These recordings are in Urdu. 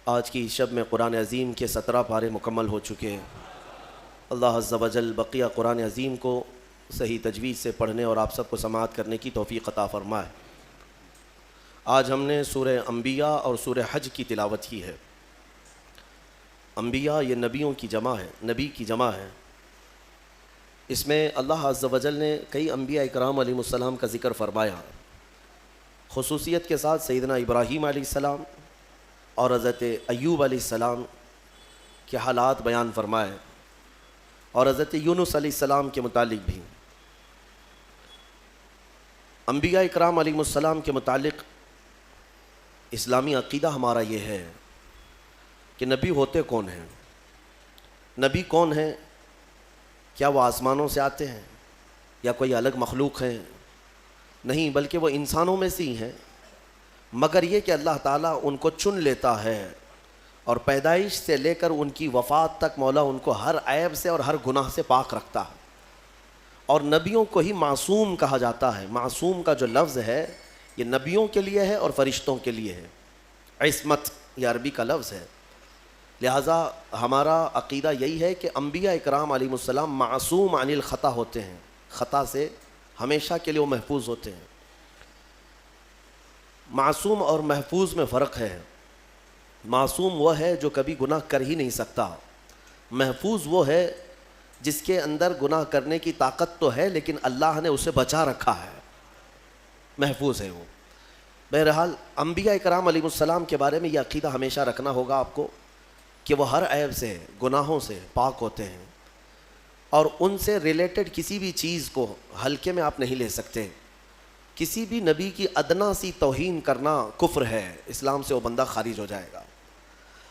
آج کی شب میں قرآن عظیم کے 17 پارے مکمل ہو چکے ہیں۔ اللہ عز و جل بقیہ قرآن عظیم کو صحیح تجوید سے پڑھنے اور آپ سب کو سماعت کرنے کی توفیق عطا فرمائے۔ آج ہم نے سورہ انبیاء اور سورہ حج کی تلاوت کی ہے۔ انبیاء یہ نبیوں کی جمع ہے، نبی کی جمع ہے۔ اس میں اللہ عز و جل نے کئی انبیاء اکرام علیہ السلام کا ذکر فرمایا، خصوصیت کے ساتھ سیدنا ابراہیم علیہ السلام اور حضرت ایوب علیہ السلام کے حالات بیان فرمائے، اور حضرت یونس علیہ السلام کے متعلق بھی۔ انبیاء اکرام علیہ السلام کے متعلق اسلامی عقیدہ ہمارا یہ ہے کہ نبی ہوتے کون ہیں؟ نبی کون ہیں؟ کیا وہ آسمانوں سے آتے ہیں یا کوئی الگ مخلوق ہیں؟ نہیں، بلکہ وہ انسانوں میں سے ہی ہیں، مگر یہ کہ اللہ تعالیٰ ان کو چن لیتا ہے اور پیدائش سے لے کر ان کی وفات تک مولا ان کو ہر عیب سے اور ہر گناہ سے پاک رکھتا ہے۔ اور نبیوں کو ہی معصوم کہا جاتا ہے۔ معصوم کا جو لفظ ہے یہ نبیوں کے لیے ہے اور فرشتوں کے لیے ہے۔ عصمت یہ عربی کا لفظ ہے۔ لہٰذا ہمارا عقیدہ یہی ہے کہ انبیاء اکرام علیہ السلام معصوم عن الخطا ہوتے ہیں، خطا سے ہمیشہ کے لیے وہ محفوظ ہوتے ہیں۔ معصوم اور محفوظ میں فرق ہے۔ معصوم وہ ہے جو کبھی گناہ کر ہی نہیں سکتا، محفوظ وہ ہے جس کے اندر گناہ کرنے کی طاقت تو ہے لیکن اللہ نے اسے بچا رکھا ہے، محفوظ ہے وہ۔ بہرحال انبیاء اکرام علیہ السلام کے بارے میں یہ عقیدہ ہمیشہ رکھنا ہوگا آپ کو کہ وہ ہر عیب سے، گناہوں سے پاک ہوتے ہیں، اور ان سے ریلیٹڈ کسی بھی چیز کو ہلکے میں آپ نہیں لے سکتے۔ کسی بھی نبی کی ادنا سی توہین کرنا کفر ہے، اسلام سے وہ بندہ خارج ہو جائے گا۔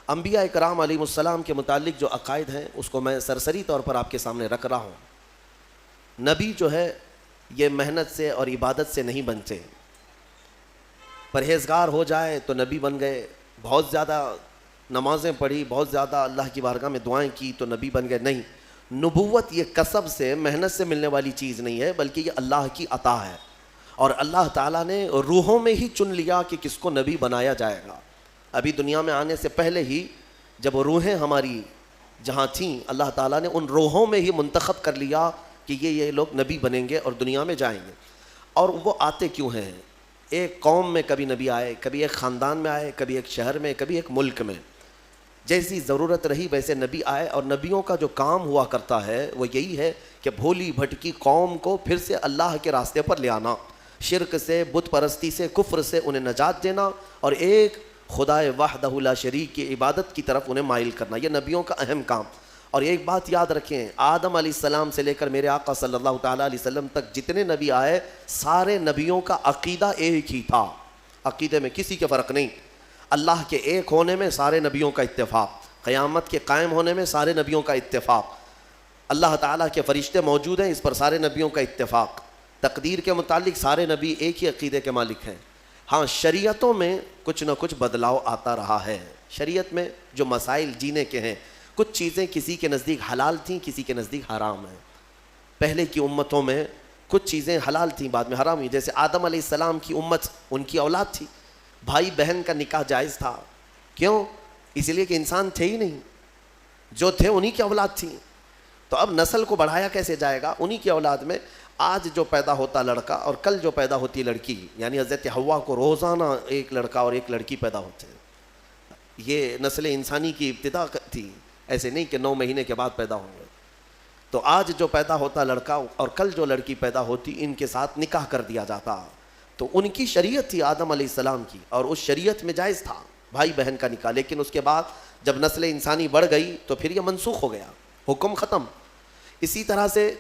انبیاء اکرام علیہ السلام کے متعلق جو عقائد ہیں اس کو میں سرسری طور پر آپ کے سامنے رکھ رہا ہوں۔ نبی جو ہے یہ محنت سے اور عبادت سے نہیں بنتے۔ پرہیزگار ہو جائے تو نبی بن گئے، بہت زیادہ نمازیں پڑھی، بہت زیادہ اللہ کی بارگاہ میں دعائیں کی تو نبی بن گئے، نہیں۔ نبوت یہ کسب سے، محنت سے ملنے والی چیز نہیں ہے، بلکہ یہ اللہ کی عطا ہے، اور اللہ تعالیٰ نے روحوں میں ہی چن لیا کہ کس کو نبی بنایا جائے گا۔ ابھی دنیا میں آنے سے پہلے ہی جب روحیں ہماری جہاں تھیں، اللہ تعالیٰ نے ان روحوں میں ہی منتخب کر لیا کہ یہ لوگ نبی بنیں گے اور دنیا میں جائیں گے۔ اور وہ آتے کیوں ہیں؟ ایک قوم میں کبھی نبی آئے، کبھی ایک خاندان میں آئے، کبھی ایک شہر میں، کبھی ایک ملک میں، جیسی ضرورت رہی ویسے نبی آئے۔ اور نبیوں کا جو کام ہوا کرتا ہے وہ یہی ہے کہ بھولی بھٹکی قوم کو پھر سے اللہ کے راستے پر لے آنا، شرک سے، بت پرستی سے، کفر سے انہیں نجات دینا، اور ایک خدائے وحدہ لا شریک کی عبادت کی طرف انہیں مائل کرنا، یہ نبیوں کا اہم کام۔ اور ایک بات یاد رکھیں، آدم علیہ السلام سے لے کر میرے آقا صلی اللہ تعالیٰ علیہ وسلم تک جتنے نبی آئے، سارے نبیوں کا عقیدہ ایک ہی تھا، عقیدے میں کسی کے فرق نہیں۔ اللہ کے ایک ہونے میں سارے نبیوں کا اتفاق، قیامت کے قائم ہونے میں سارے نبیوں کا اتفاق، اللہ تعالیٰ کے فرشتے موجود ہیں اس پر سارے نبیوں کا اتفاق، تقدیر کے متعلق سارے نبی ایک ہی عقیدے کے مالک ہیں۔ ہاں، شریعتوں میں کچھ نہ کچھ بدلاؤ آتا رہا ہے۔ شریعت میں جو مسائل جینے کے ہیں، کچھ چیزیں کسی کے نزدیک حلال تھیں، کسی کے نزدیک حرام ہیں۔ پہلے کی امتوں میں کچھ چیزیں حلال تھیں، بعد میں حرام ہوئی۔ جیسے آدم علیہ السلام کی امت، ان کی اولاد تھی، بھائی بہن کا نکاح جائز تھا۔ کیوں؟ اس لیے کہ انسان تھے ہی نہیں، جو تھے انہی کی اولاد تھیں، تو اب نسل کو بڑھایا کیسے جائے گا؟ انہی کی اولاد میں آج جو پیدا ہوتا لڑکا اور کل جو پیدا ہوتی لڑکی، یعنی حضرت حوا کو روزانہ ایک لڑکا اور ایک لڑکی پیدا ہوتے ہیں۔ یہ نسل انسانی کی ابتدا تھی، ایسے نہیں کہ 9 مہینے کے بعد پیدا ہوں گے۔ تو آج جو پیدا ہوتا لڑکا اور کل جو لڑکی پیدا ہوتی، ان کے ساتھ نکاح کر دیا جاتا۔ تو ان کی شریعت تھی آدم علیہ السلام کی، اور اس شریعت میں جائز تھا بھائی بہن کا نکاح، لیکن اس کے بعد جب نسل انسانی بڑھ گئی تو پھر یہ منسوخ ہو گیا، حکم ختم۔ اسی طرح سے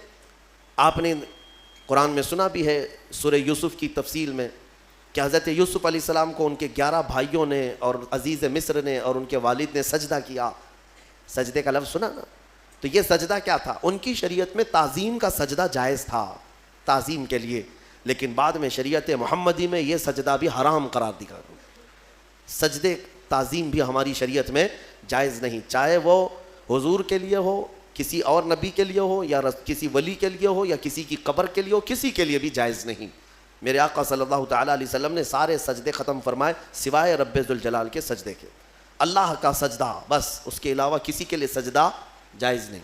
آپ نے قرآن میں سنا بھی ہے سورہ یوسف کی تفصیل میں کہ حضرت یوسف علیہ السلام کو ان کے 11 بھائیوں نے اور عزیز مصر نے اور ان کے والد نے سجدہ کیا۔ سجدے کا لفظ سنا نا؟ تو یہ سجدہ کیا تھا؟ ان کی شریعت میں تعظیم کا سجدہ جائز تھا، تعظیم کے لیے، لیکن بعد میں شریعت محمدی میں یہ سجدہ بھی حرام قرار دیا۔ سجدے تعظیم بھی ہماری شریعت میں جائز نہیں، چاہے وہ حضور کے لیے ہو، کسی اور نبی کے لیے ہو، یا کسی ولی کے لیے ہو، یا کسی کی قبر کے لیے ہو، کسی کے لیے بھی جائز نہیں۔ میرے آقا صلی اللہ تعالیٰ علیہ وسلم نے سارے سجدے ختم فرمائے سوائے رب ذوالجلال کے سجدے کے۔ اللہ کا سجدہ بس، اس کے علاوہ کسی کے لیے سجدہ جائز نہیں۔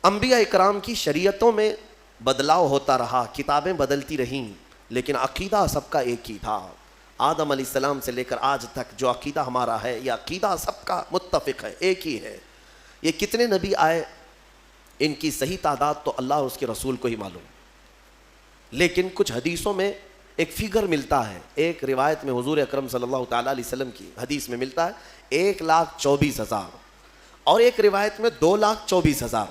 انبیاء اکرام کی شریعتوں میں بدلاؤ ہوتا رہا، کتابیں بدلتی رہیں، لیکن عقیدہ سب کا ایک ہی تھا۔ آدم علیہ السلام سے لے کر آج تک جو عقیدہ ہمارا ہے، یہ عقیدہ سب کا متفق ہے، ایک ہی ہے۔ یہ کتنے نبی آئے، ان کی صحیح تعداد تو اللہ اور اس کے رسول کو ہی معلوم، لیکن کچھ حدیثوں میں ایک فگر ملتا ہے۔ ایک روایت میں حضور اکرم صلی اللہ تعالیٰ علیہ وسلم کی حدیث میں ملتا ہے 1,24,000، اور ایک روایت میں 2,24,000۔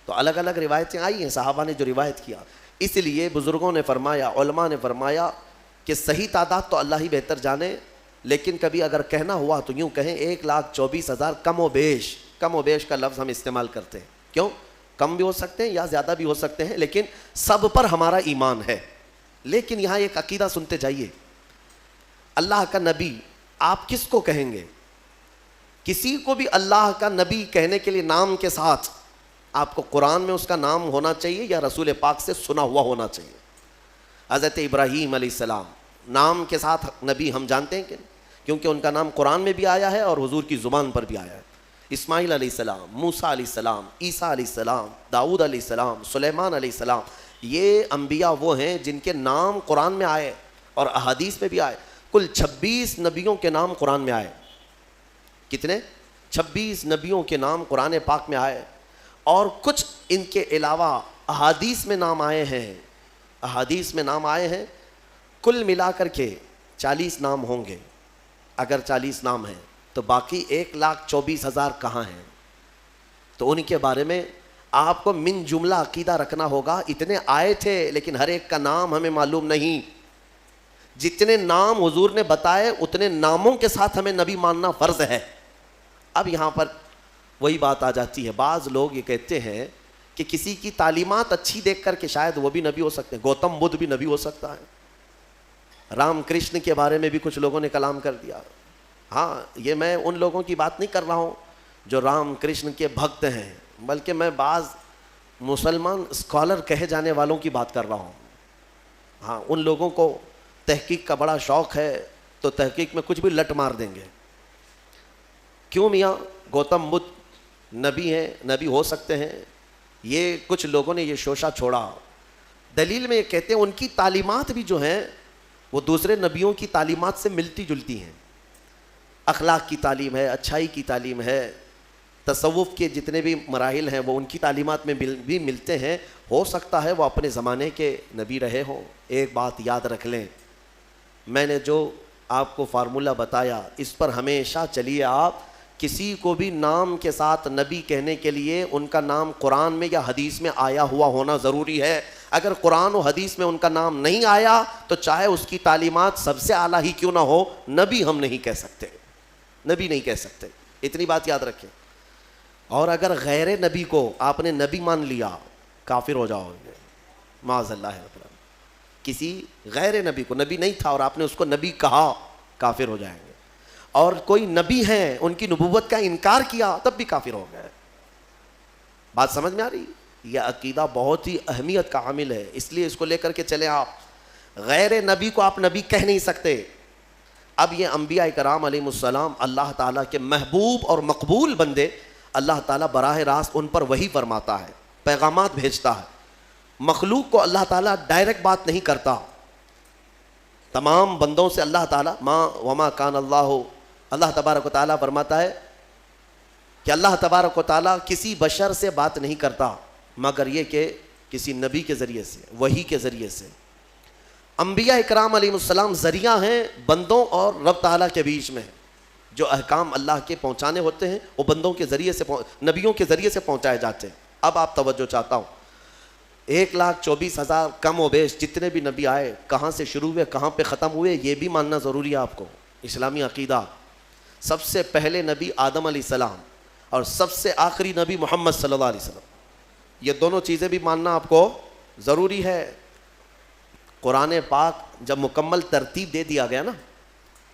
تو الگ الگ روایتیں آئی ہیں صحابہ نے جو روایت کیا، اس لیے بزرگوں نے فرمایا، علماء نے فرمایا کہ صحیح تعداد تو اللہ ہی بہتر جانے، لیکن کبھی اگر کہنا ہوا تو یوں کہیں 1,24,000 کم و بیش۔ کم و بیش کا لفظ ہم استعمال کرتے ہیں، کیوں؟ کم بھی ہو سکتے ہیں یا زیادہ بھی ہو سکتے ہیں، لیکن سب پر ہمارا ایمان ہے۔ لیکن یہاں ایک عقیدہ سنتے جائیے، اللہ کا نبی آپ کس کو کہیں گے؟ کسی کو بھی اللہ کا نبی کہنے کے لیے نام کے ساتھ آپ کو قرآن میں اس کا نام ہونا چاہیے یا رسول پاک سے سنا ہوا ہونا چاہیے۔ حضرت ابراہیم علیہ السلام نام کے ساتھ نبی ہم جانتے ہیں کہ کیونکہ ان کا نام قرآن میں بھی آیا ہے اور حضور کی زبان پر بھی آیا ہے۔ اسماعیل علیہ السلام، موسیٰ علیہ السلام، عیسیٰ علیہ السلام، داؤد علیہ السلام، سلیمان علیہ السلام، یہ انبیاء وہ ہیں جن کے نام قرآن میں آئے اور احادیث میں بھی آئے۔ کل 26 نبیوں کے نام قرآن میں آئے۔ کتنے؟ 26 نبیوں کے نام قرآن پاک میں آئے، اور کچھ ان کے علاوہ احادیث میں نام آئے ہیں۔ احادیث میں نام آئے ہیں، کل ملا کر کے 40 نام ہوں گے۔ اگر 40 نام ہیں تو باقی 1,24,000 کہاں ہیں؟ تو ان کے بارے میں آپ کو من جملہ عقیدہ رکھنا ہوگا۔ اتنے آئے تھے لیکن ہر ایک کا نام ہمیں معلوم نہیں۔ جتنے نام حضور نے بتائے اتنے ناموں کے ساتھ ہمیں نبی ماننا فرض ہے۔ اب یہاں پر وہی بات آ جاتی ہے، بعض لوگ یہ کہتے ہیں کہ کسی کی تعلیمات اچھی دیکھ کر کے شاید وہ بھی نبی ہو سکتے ہیں، گوتم بدھ بھی نبی ہو سکتا ہے۔ رام کرشن کے بارے میں بھی کچھ لوگوں نے کلام کر دیا۔ ہاں، یہ میں ان لوگوں کی بات نہیں کر رہا ہوں جو رام کرشن کے بھکت ہیں، بلکہ میں بعض مسلمان اسکالر کہے جانے والوں کی بات کر رہا ہوں۔ ہاں، ان لوگوں کو تحقیق کا بڑا شوق ہے تو تحقیق میں کچھ بھی لٹ مار دیں گے۔ کیوں میاں گوتم بدھ نبی ہیں، نبی ہو سکتے ہیں؟ یہ کچھ لوگوں نے یہ شوشہ چھوڑا۔ دلیل میں یہ کہتے ہیں ان کی تعلیمات بھی جو ہیں وہ دوسرے نبیوں کی تعلیمات سے ملتی جلتی ہیں۔ اخلاق کی تعلیم ہے، اچھائی کی تعلیم ہے، تصوف کے جتنے بھی مراحل ہیں وہ ان کی تعلیمات میں بھی ملتے ہیں۔ ہو سکتا ہے وہ اپنے زمانے کے نبی رہے ہوں۔ ایک بات یاد رکھ لیں، میں نے جو آپ کو فارمولہ بتایا اس پر ہمیشہ چلیے۔ آپ کسی کو بھی نام کے ساتھ نبی کہنے کے لیے ان کا نام قرآن میں یا حدیث میں آیا ہوا ہونا ضروری ہے۔ اگر قرآن و حدیث میں ان کا نام نہیں آیا تو چاہے اس کی تعلیمات سب سے اعلیٰ ہی کیوں نہ ہو، نبی ہم نہیں کہہ سکتے، نبی نہیں کہہ سکتے۔ اتنی بات یاد رکھیں۔ اور اگر غیر نبی کو آپ نے نبی مان لیا کافر ہو جاؤ گے، معاذ اللہ۔ کسی غیر نبی کو، نبی نہیں تھا اور آپ نے اس کو نبی کہا، کافر ہو جائیں گے۔ اور کوئی نبی ہیں ان کی نبوت کا انکار کیا تب بھی کافر ہو گئے۔ بات سمجھ میں آ رہی؟ یہ عقیدہ بہت ہی اہمیت کا حامل ہے، اس لیے اس کو لے کر کے چلیں۔ آپ غیر نبی کو آپ نبی کہہ نہیں سکتے۔ اب یہ انبیاء کرام علیہ السلام اللہ تعالیٰ کے محبوب اور مقبول بندے، اللہ تعالیٰ براہ راست ان پر وحی فرماتا ہے، پیغامات بھیجتا ہے۔ مخلوق کو اللہ تعالیٰ ڈائریکٹ بات نہیں کرتا۔ تمام بندوں سے اللہ تعالیٰ وما کان اللہ تبارک و تعالیٰ فرماتا ہے کہ اللہ تبارک و تعالیٰ کسی بشر سے بات نہیں کرتا مگر یہ کہ کسی نبی کے ذریعے سے، وحی کے ذریعے سے۔ انبیاء اکرام علیہ السلام ذریعہ ہیں بندوں اور رب تعالیٰ کے بیچ میں۔ جو احکام اللہ کے پہنچانے ہوتے ہیں وہ بندوں کے ذریعے سے، نبیوں کے ذریعے سے پہنچائے جاتے ہیں۔ اب آپ توجہ چاہتا ہوں، 1,24,000 کم و بیش جتنے بھی نبی آئے کہاں سے شروع ہوئے کہاں پہ ختم ہوئے یہ بھی ماننا ضروری ہے آپ کو۔ اسلامی عقیدہ، سب سے پہلے نبی آدم علیہ السلام اور سب سے آخری نبی محمد صلی اللہ علیہ وسلم، یہ دونوں چیزیں بھی ماننا آپ کو ضروری ہے۔ قرآن پاک جب مکمل ترتیب دے دیا گیا نا،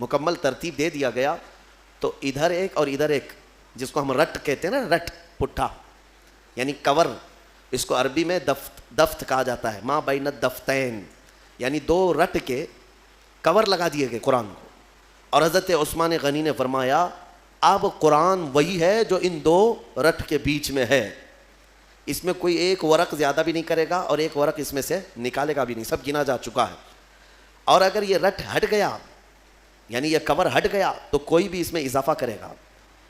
مکمل ترتیب دے دیا گیا تو ادھر ایک اور ادھر ایک، جس کو ہم رٹ کہتے ہیں نا، رٹ پٹھا یعنی کور، اس کو عربی میں دفت کہا جاتا ہے، ما بین الدفتین، یعنی دو رٹ کے کور لگا دیے گئے قرآن کو، اور حضرت عثمان غنی نے فرمایا اب قرآن وہی ہے جو ان دو رٹ کے بیچ میں ہے، اس میں کوئی ایک ورق زیادہ بھی نہیں کرے گا اور ایک ورق اس میں سے نکالے گا بھی نہیں، سب گنا جا چکا ہے. اور اگر یہ رٹ ہٹ گیا یعنی یہ کور ہٹ گیا تو کوئی بھی اس میں اضافہ کرے گا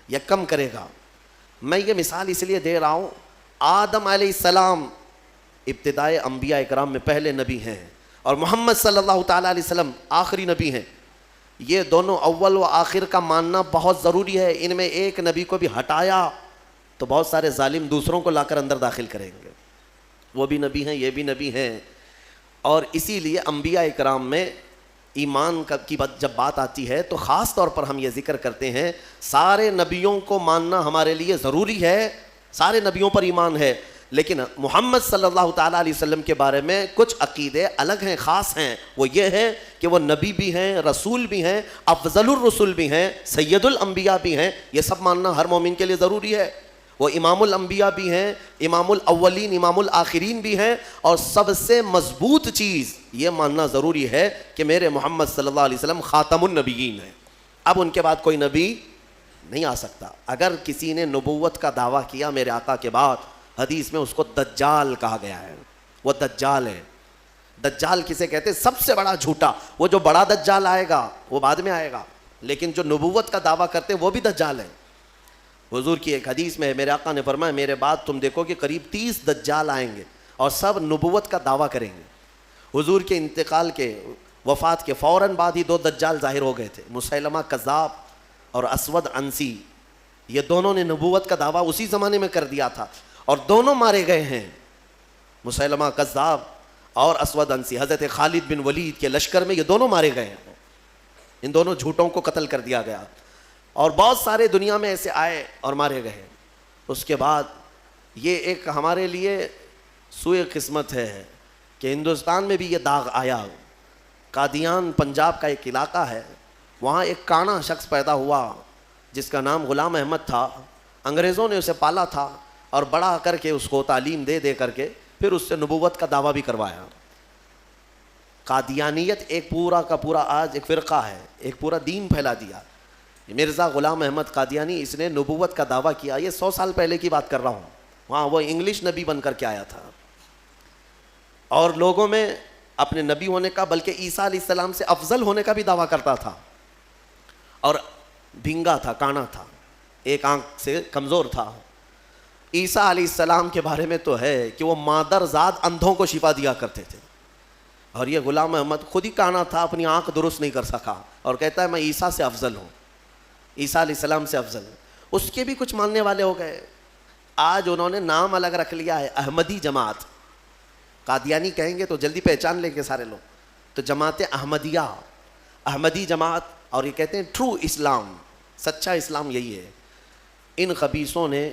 یا کم کرے گا. میں یہ مثال اس لیے دے رہا ہوں، آدم علیہ السلام ابتدائے انبیاء اکرام میں پہلے نبی ہیں اور محمد صلی اللہ تعالیٰ علیہ وسلم آخری نبی ہیں. یہ دونوں اول و آخر کا ماننا بہت ضروری ہے. ان میں ایک نبی کو بھی ہٹایا تو بہت سارے ظالم دوسروں کو لا کر اندر داخل کریں گے. وہ بھی نبی ہیں، یہ بھی نبی ہیں. اور اسی لیے انبیاء اکرام میں ایمان کی جب بات آتی ہے تو خاص طور پر ہم یہ ذکر کرتے ہیں سارے نبیوں کو ماننا ہمارے لیے ضروری ہے، سارے نبیوں پر ایمان ہے، لیکن محمد صلی اللہ تعالیٰ علیہ وسلم کے بارے میں کچھ عقیدے الگ ہیں، خاص ہیں. وہ یہ ہے کہ وہ نبی بھی ہیں، رسول بھی ہیں، افضل الرسول بھی ہیں، سید الانبیاء بھی ہیں. یہ سب ماننا ہر مومن کے لیے ضروری ہے. وہ امام الانبیاء بھی ہیں، امام الاولین امام الآخرین بھی ہیں. اور سب سے مضبوط چیز یہ ماننا ضروری ہے کہ میرے محمد صلی اللہ علیہ وسلم خاتم النبیین ہیں. اب ان کے بعد کوئی نبی نہیں آ سکتا. اگر کسی نے نبوت کا دعویٰ کیا میرے آقا کے بعد، حدیث میں اس کو دجال کہا گیا ہے. وہ دجال ہے. دجال کسے کہتے ہیں؟ سب سے بڑا جھوٹا. وہ جو بڑا دجال آئے گا وہ بعد میں آئے گا، لیکن جو نبوت کا دعویٰ کرتے ہیں وہ بھی دجال ہے. حضور کی ایک حدیث میں میرے آقا نے فرمایا میرے بعد تم دیکھو کہ قریب 30 دجال آئیں گے اور سب نبوت کا دعویٰ کریں گے. حضور کے انتقال کے وفات کے فوراً بعد ہی 2 دجال ظاہر ہو گئے تھے، مسیلمہ کذاب اور اسود عنسی. یہ دونوں نے نبوت کا دعویٰ اسی زمانے میں کر دیا تھا اور دونوں مارے گئے ہیں، مسیلمہ کذاب اور اسود عنسی. حضرت خالد بن ولید کے لشکر میں یہ دونوں مارے گئے ہیں. ان دونوں جھوٹوں کو قتل کر دیا گیا اور بہت سارے دنیا میں ایسے آئے اور مارے گئے. اس کے بعد یہ ایک ہمارے لیے سوئے قسمت ہے کہ ہندوستان میں بھی یہ داغ آیا. قادیان پنجاب کا ایک علاقہ ہے، وہاں ایک کانا شخص پیدا ہوا جس کا نام غلام احمد تھا. انگریزوں نے اسے پالا تھا اور بڑا کر کے اس کو تعلیم دے دے کر کے پھر اس سے نبوت کا دعویٰ بھی کروایا. قادیانیت ایک پورا کا پورا آج ایک فرقہ ہے، ایک پورا دین پھیلا دیا. مرزا غلام احمد قادیانی، اس نے نبوت کا دعویٰ کیا. یہ 100 سال پہلے کی بات کر رہا ہوں. وہاں وہ انگلش نبی بن کر کے آیا تھا اور لوگوں میں اپنے نبی ہونے کا بلکہ عیسیٰ علیہ السلام سے افضل ہونے کا بھی دعویٰ کرتا تھا. اور بھینگا تھا، کانا تھا، ایک آنکھ سے کمزور تھا. عیسیٰ علیہ السلام کے بارے میں تو ہے کہ وہ مادر ذات اندھوں کو شفا دیا کرتے تھے. اور یہ غلام احمد خود ہی کانا تھا، اپنی آنکھ درست نہیں کر سکا اور کہتا ہے میں عیسیٰ سے افضل ہوں، عیسیٰ علیہ السلام سے افضل. اس کے بھی کچھ ماننے والے ہو گئے. آج انہوں نے نام الگ رکھ لیا ہے، احمدی جماعت. قادیانی کہیں گے تو جلدی پہچان لیں گے سارے لوگ. تو جماعت احمدیہ، احمدی جماعت، اور یہ کہتے ہیں ٹرو اسلام، سچا اسلام یہی ہے. ان خبیثوں نے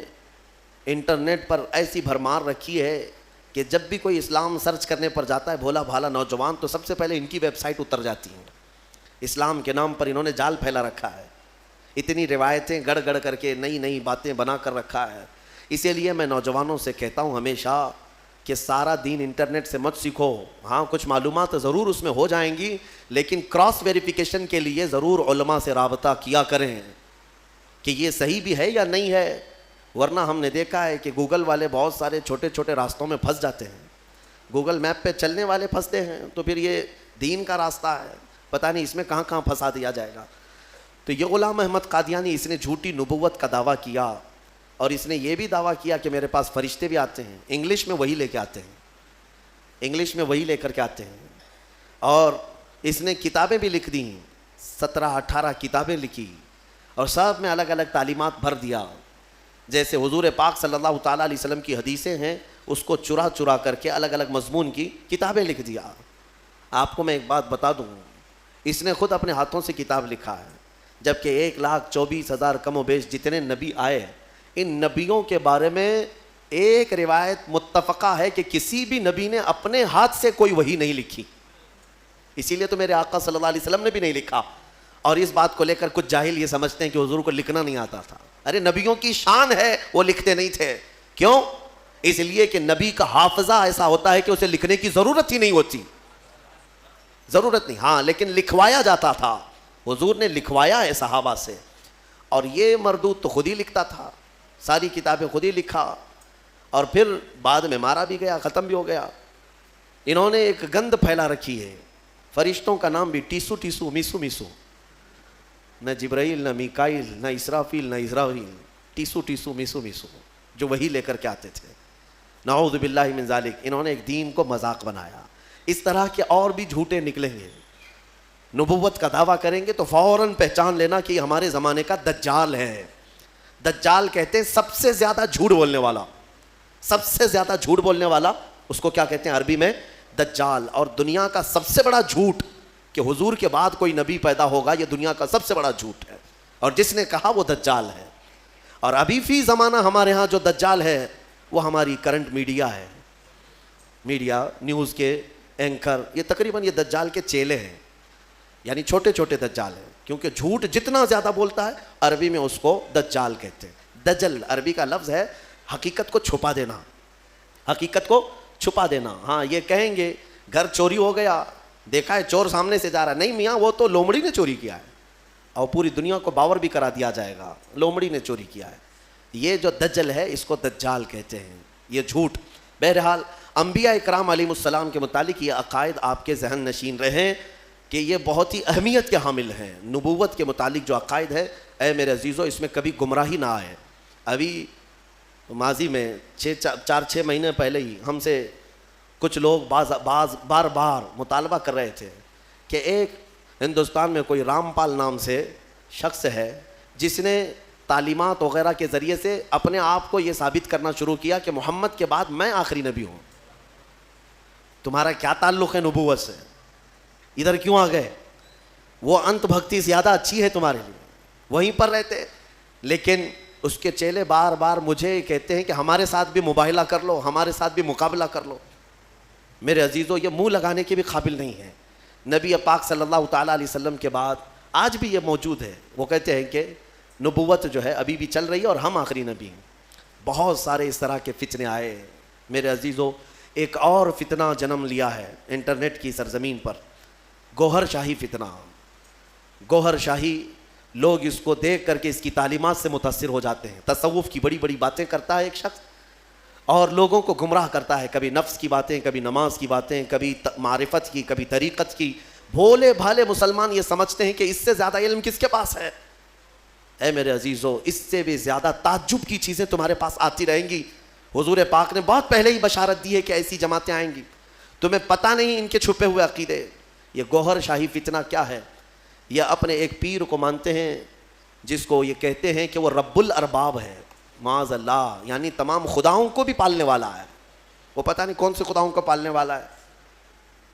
انٹرنیٹ پر ایسی بھرمار رکھی ہے کہ جب بھی کوئی اسلام سرچ کرنے پر جاتا ہے بھولا بھالا نوجوان تو سب سے پہلے ان کی ویب سائٹ اتر جاتی ہیں. اسلام کے نام پر انہوں نے جال پھیلا رکھا ہے، اتنی روایتیں گڑ گڑ کر کے نئی نئی باتیں بنا کر رکھا ہے. اسی لیے میں نوجوانوں سے کہتا ہوں ہمیشہ کہ سارا دین انٹرنیٹ سے مت سیکھو. ہاں کچھ معلومات ضرور اس میں ہو جائیں گی، لیکن کراس ویریفیکیشن کے لیے ضرور علماء سے رابطہ کیا کریں کہ یہ صحیح بھی ہے یا نہیں ہے. ورنہ ہم نے دیکھا ہے کہ گوگل والے بہت سارے چھوٹے چھوٹے راستوں میں پھنس جاتے ہیں. گوگل میپ پہ چلنے والے پھنستے ہیں تو پھر یہ دین کا راستہ ہے، پتہ نہیں اس میں کہاں کہاں پھنسا دیا جائے گا. تو یہ غلام احمد قادیانی، اس نے جھوٹی نبوت کا دعویٰ کیا اور اس نے یہ بھی دعویٰ کیا کہ میرے پاس فرشتے بھی آتے ہیں، انگلش میں وہی لے کے آتے ہیں، انگلش میں وہی لے کر کے آتے ہیں. اور اس نے کتابیں بھی لکھ دیں، 17-18 کتابیں لکھی اور سب میں الگ الگ تعلیمات بھر دیا. جیسے حضور پاک صلی اللہ تعالیٰ علیہ وسلم کی حدیثیں ہیں اس کو چرا چرا کر کے الگ الگ مضمون کی کتابیں لکھ دیا. آپ کو میں ایک بات بتا دوں، اس نے خود اپنے ہاتھوں سے کتاب لکھا ہے. جبکہ 1,24,000 کم و بیش جتنے نبی آئے، ان نبیوں کے بارے میں ایک روایت متفقہ ہے کہ کسی بھی نبی نے اپنے ہاتھ سے کوئی وحی نہیں لکھی. اسی لیے تو میرے آقا صلی اللہ علیہ وسلم نے بھی نہیں لکھا. اور اس بات کو لے کر کچھ جاہل یہ سمجھتے ہیں کہ حضور کو لکھنا نہیں آتا تھا. ارے نبیوں کی شان ہے وہ لکھتے نہیں تھے. کیوں؟ اس لیے کہ نبی کا حافظہ ایسا ہوتا ہے کہ اسے لکھنے کی ضرورت ہی نہیں ہوتی، ضرورت نہیں. ہاں لیکن لکھوایا جاتا تھا. حضور نے لکھوایا ہے صحابہ سے، اور یہ مردود تو خود ہی لکھتا تھا، ساری کتابیں خود ہی لکھا، اور پھر بعد میں مارا بھی گیا، ختم بھی ہو گیا۔ انہوں نے ایک گند پھیلا رکھی ہے، فرشتوں کا نام بھی ٹیسو ٹیسو میسو میسو، نہ جبرائیل نہ میکائیل نہ اسرافیل نہ اسرافیل، ٹیسو ٹیسو میسو میسو، جو وہی لے کر کے آتے تھے۔ نعوذ باللہ من ذالک، انہوں نے ایک دین کو مذاق بنایا۔ اس طرح کے اور بھی جھوٹے نکلیں گے، نبوت کا دعویٰ کریں گے تو فوراً پہچان لینا کہ یہ ہمارے زمانے کا دجال ہے۔ دجال کہتے ہیں سب سے زیادہ جھوٹ بولنے والا، سب سے زیادہ جھوٹ بولنے والا، اس کو کیا کہتے ہیں عربی میں؟ دجال۔ اور دنیا کا سب سے بڑا جھوٹ کہ حضور کے بعد کوئی نبی پیدا ہوگا، یہ دنیا کا سب سے بڑا جھوٹ ہے، اور جس نے کہا وہ دجال ہے۔ اور ابھی فی زمانہ ہمارے ہاں جو دجال ہے وہ ہماری کرنٹ میڈیا ہے، میڈیا، نیوز کے اینکر، یہ تقریباً یہ دجال کے چیلے ہیں، یعنی چھوٹے چھوٹے دجال ہیں، کیونکہ جھوٹ جتنا زیادہ بولتا ہے عربی میں اس کو دجال کہتے ہیں۔ دجل عربی کا لفظ ہے حقیقت کو چھپا دینا، حقیقت کو چھپا دینا۔ ہاں یہ کہیں گے گھر چوری ہو گیا، دیکھا ہے چور سامنے سے جا رہا، نہیں میاں وہ تو لومڑی نے چوری کیا ہے، اور پوری دنیا کو باور بھی کرا دیا جائے گا لومڑی نے چوری کیا ہے۔ یہ جو دجل ہے اس کو دجال کہتے ہیں، یہ جھوٹ۔ بہرحال انبیاء اکرام علیہ السلام کے متعلق یہ عقائد آپ کے ذہن نشین رہیں کہ یہ بہت ہی اہمیت کے حامل ہیں۔ نبوت کے متعلق جو عقائد ہے، اے میرے عزیزو، اس میں کبھی گمراہی نہ آئے۔ ابھی ماضی میں 4-6 مہینے پہلے ہی ہم سے کچھ لوگ بار بار مطالبہ کر رہے تھے کہ ایک ہندوستان میں کوئی رام پال نام سے شخص ہے جس نے تعلیمات وغیرہ کے ذریعے سے اپنے آپ کو یہ ثابت کرنا شروع کیا کہ محمد کے بعد میں آخری نبی ہوں۔ تمہارا کیا تعلق ہے نبوت سے؟ ادھر کیوں آ گئے؟ وہ انت بھکتی زیادہ اچھی ہے تمہارے لیے، وہیں پر رہتے۔ لیکن اس کے چیلے بار بار مجھے کہتے ہیں کہ ہمارے ساتھ بھی مباہلہ کر لو، ہمارے ساتھ بھی مقابلہ کر لو۔ میرے عزیزو، یہ منہ لگانے کے بھی قابل نہیں ہے۔ نبی پاک صلی اللہ تعالیٰ علیہ وسلم کے بعد آج بھی یہ موجود ہے، وہ کہتے ہیں کہ نبوت جو ہے ابھی بھی چل رہی ہے اور ہم آخری نبی ہیں۔ بہت سارے اس طرح کے فتنے آئے۔ میرے عزیزو، ایک اور فتنہ جنم لیا ہے انٹرنیٹ کی سرزمین پر، گوہر شاہی فتنہ۔ گوہر شاہی، لوگ اس کو دیکھ کر کے اس کی تعلیمات سے متاثر ہو جاتے ہیں۔ تصوف کی بڑی بڑی باتیں کرتا ہے ایک شخص اور لوگوں کو گمراہ کرتا ہے، کبھی نفس کی باتیں، کبھی نماز کی باتیں، کبھی معرفت کی، کبھی طریقت کی۔ بھولے بھالے مسلمان یہ سمجھتے ہیں کہ اس سے زیادہ علم کس کے پاس ہے؟ اے میرے عزیزو، اس سے بھی زیادہ تعجب کی چیزیں تمہارے پاس آتی رہیں گی۔ حضور پاک نے بہت پہلے ہی بشارت دی ہے کہ ایسی جماعتیں آئیں گی، تمہیں پتہ نہیں ان کے چھپے ہوئے عقیدے۔ یہ گوہر شاہی فتنہ کیا ہے؟ یہ اپنے ایک پیر کو مانتے ہیں جس کو یہ کہتے ہیں کہ وہ رب الارباب ہے، معاذ اللہ، یعنی تمام خداؤں کو بھی پالنے والا ہے۔ وہ پتہ نہیں کون سے خداؤں کو پالنے والا ہے،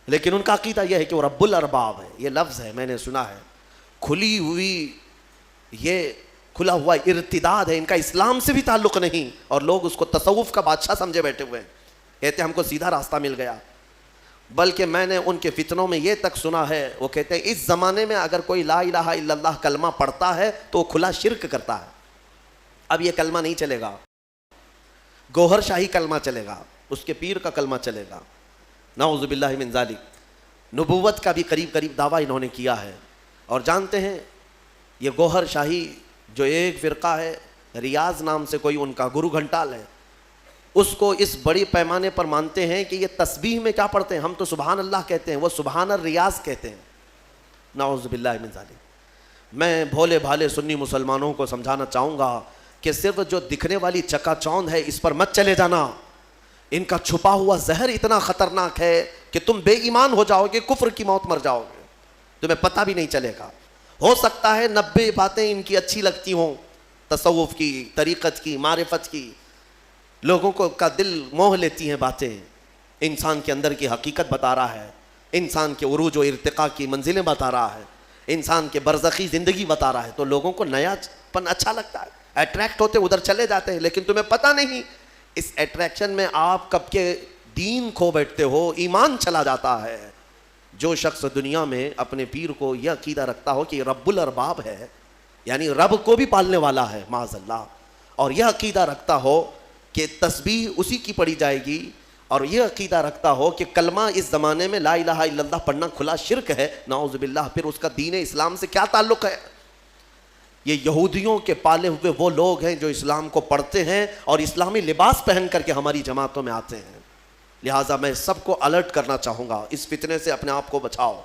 لیکن ان کا عقیدہ یہ ہے کہ وہ رب الارباب ہے۔ یہ لفظ ہے، میں نے سنا ہے، کھلی ہوئی، یہ کھلا ہوا ارتداد ہے، ان کا اسلام سے بھی تعلق نہیں، اور لوگ اس کو تصوف کا بادشاہ سمجھے بیٹھے ہوئے ہیں، کہتے ہیں ہم کو سیدھا راستہ مل گیا۔ بلکہ میں نے ان کے فتنوں میں یہ تک سنا ہے، وہ کہتے ہیں اس زمانے میں اگر کوئی لا الہ الا اللہ کلمہ پڑھتا ہے تو وہ کھلا شرک کرتا ہے۔ اب یہ کلمہ نہیں چلے گا، گوہر شاہی کلمہ چلے گا، اس کے پیر کا کلمہ چلے گا۔ نعوذ باللہ من ذالک۔ نبوت کا بھی قریب قریب دعویٰ انہوں نے کیا ہے۔ اور جانتے ہیں یہ گوہر شاہی جو ایک فرقہ ہے، ریاض نام سے کوئی ان کا گرو گھنٹال ہے، اس کو اس بڑی پیمانے پر مانتے ہیں کہ یہ تسبیح میں کیا پڑھتے ہیں؟ ہم تو سبحان اللہ کہتے ہیں، وہ سبحان الریاض کہتے ہیں۔ نعوذ باللہ من ذالک۔ میں بھولے بھالے سنی مسلمانوں کو سمجھانا چاہوں گا کہ صرف جو دکھنے والی چکا چوند ہے اس پر مت چلے جانا۔ ان کا چھپا ہوا زہر اتنا خطرناک ہے کہ تم بے ایمان ہو جاؤ گے، کفر کی موت مر جاؤ گے، تمہیں پتہ بھی نہیں چلے گا۔ ہو سکتا ہے 90 باتیں ان کی اچھی لگتی ہوں، تصوف کی، طریقت کی، معرفت کی، لوگوں کو کا دل موہ لیتی ہیں باتیں، انسان کے اندر کی حقیقت بتا رہا ہے، انسان کے عروج و ارتقاء کی منزلیں بتا رہا ہے، انسان کے برزخی زندگی بتا رہا ہے، تو لوگوں کو نیا پن اچھا لگتا ہے، اٹریکٹ ہوتے ادھر چلے جاتے ہیں، لیکن تمہیں پتہ نہیں اس اٹریکشن میں آپ کب کے دین کھو بیٹھتے ہو، ایمان چلا جاتا ہے۔ جو شخص دنیا میں اپنے پیر کو یہ عقیدہ رکھتا ہو کہ یہ رب الارباب ہے، یعنی رب کو بھی پالنے والا ہے معاذ اللہ، اور یہ عقیدہ رکھتا ہو کہ تسبیح اسی کی پڑھی جائے گی اور یہ عقیدہ رکھتا ہو کہ کلمہ اس زمانے میں لا الہ الا اللہ پڑھنا کھلا شرک ہے، نعوذ باللہ، پھر اس کا دین اسلام سے کیا تعلق ہے؟ یہ یہودیوں کے پالے ہوئے وہ لوگ ہیں جو اسلام کو پڑھتے ہیں اور اسلامی لباس پہن کر کے ہماری جماعتوں میں آتے ہیں۔ لہٰذا میں سب کو الرٹ کرنا چاہوں گا، اس فتنے سے اپنے آپ کو بچاؤ۔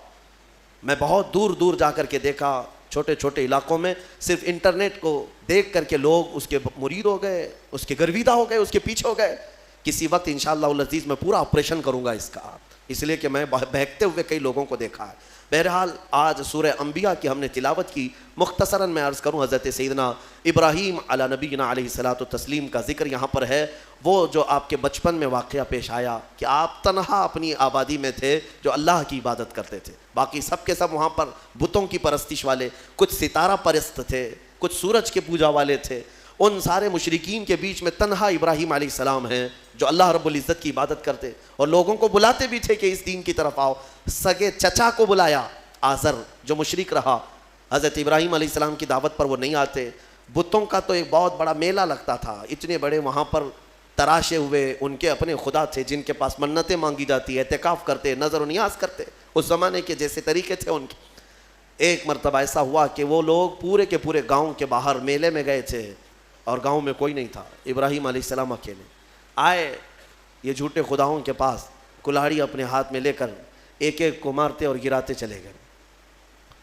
میں بہت دور دور جا کر کے دیکھا، چھوٹے چھوٹے علاقوں میں صرف انٹرنیٹ کو دیکھ کر کے لوگ اس کے مرید ہو گئے، اس کے گرویدہ ہو گئے، اس کے پیچھے ہو گئے۔ کسی وقت انشاءاللہ العزیز میں پورا آپریشن کروں گا اس کا، اس لیے کہ میں بہکتے ہوئے کئی لوگوں کو دیکھا ہے۔ بہرحال آج سورہ انبیاء کی ہم نے تلاوت کی، مختصراً میں عرض کروں حضرت سیدنا ابراہیم علی نبینا علیہ الصلاۃ والتسلیم کا ذکر یہاں پر ہے، وہ جو آپ کے بچپن میں واقعہ پیش آیا کہ آپ تنہا اپنی آبادی میں تھے جو اللہ کی عبادت کرتے تھے، باقی سب کے سب وہاں پر بتوں کی پرستش والے، کچھ ستارہ پرست تھے، کچھ سورج کے پوجا والے تھے۔ ان سارے مشرکین کے بیچ میں تنہا ابراہیم علیہ السلام ہیں جو اللہ رب العزت کی عبادت کرتے اور لوگوں کو بلاتے بھی تھے کہ اس دین کی طرف آؤ۔ سگے چچا کو بلایا، آزر جو مشرک رہا، حضرت ابراہیم علیہ السلام کی دعوت پر وہ نہیں آتے۔ بتوں کا تو ایک بہت بڑا میلہ لگتا تھا، اتنے بڑے وہاں پر تراشے ہوئے ان کے اپنے خدا تھے جن کے پاس منتیں مانگی جاتی، اعتکاف کرتے، نظر و نیاز کرتے، اس زمانے کے جیسے طریقے تھے ان کے۔ ایک مرتبہ ایسا ہوا کہ وہ لوگ پورے کے پورے گاؤں کے باہر میلے میں گئے تھے اور گاؤں میں کوئی نہیں تھا، ابراہیم علیہ السلام اکیلے آئے یہ جھوٹے خداؤں کے پاس، کلہاڑی اپنے ہاتھ میں لے کر ایک ایک کو مارتے اور گراتے چلے گئے،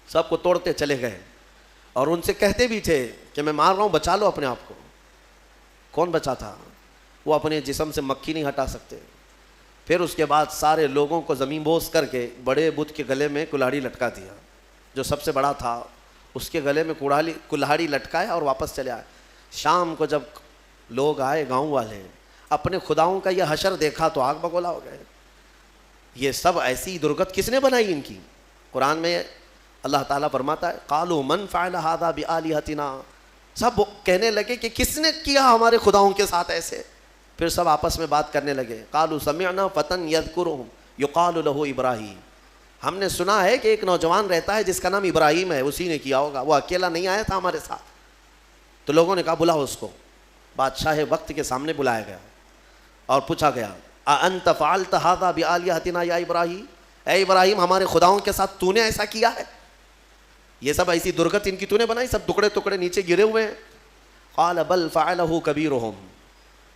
سب کو توڑتے چلے گئے اور ان سے کہتے بھی تھے کہ میں مار رہا ہوں، بچا لو اپنے آپ کو۔ کون بچا تھا؟ وہ اپنے جسم سے مکھی نہیں ہٹا سکتے۔ پھر اس کے بعد سارے لوگوں کو زمین بوس کر کے بڑے بت کے گلے میں کلہاڑی لٹکا دیا، جو سب سے بڑا تھا اس کے گلے میں کلہاڑی لٹکایا اور واپس چلے آئے۔ شام کو جب لوگ آئے گاؤں والے، اپنے خداؤں کا یہ حشر دیکھا تو آگ بگولا ہو گئے۔ یہ سب ایسی درگت کس نے بنائی ان کی؟ قرآن میں اللہ تعالیٰ فرماتا ہے قالوا من فعل هذا بآلهتنا، سب کہنے لگے کہ کس نے کیا ہمارے خداؤں کے ساتھ ایسے؟ پھر سب آپس میں بات کرنے لگے، قالوا سمعنا فتى يذكرهم يقال له ابراہیم، ہم نے سنا ہے کہ ایک نوجوان رہتا ہے جس کا نام ابراہیم ہے، اسی نے کیا ہوگا، وہ اکیلا نہیں آیا تھا ہمارے ساتھ۔ تو لوگوں نے کہا بلاؤ اس کو۔ بادشاہ وقت کے سامنے بلایا گیا اور پوچھا گیا اَأَنْتَ فَعَلْتَ هَذَا بِآلِهَتِنَا یا ابراہیم، اے ابراہیم ہمارے خداؤں کے ساتھ تو نے ایسا کیا ہے؟ یہ سب ایسی درگت ان کی تو نے بنائی، سب ٹکڑے ٹکڑے نیچے گرے ہوئے ہیں۔ قَالَ بَلْ فَعَلَهُ كَبِيرُهُمْ،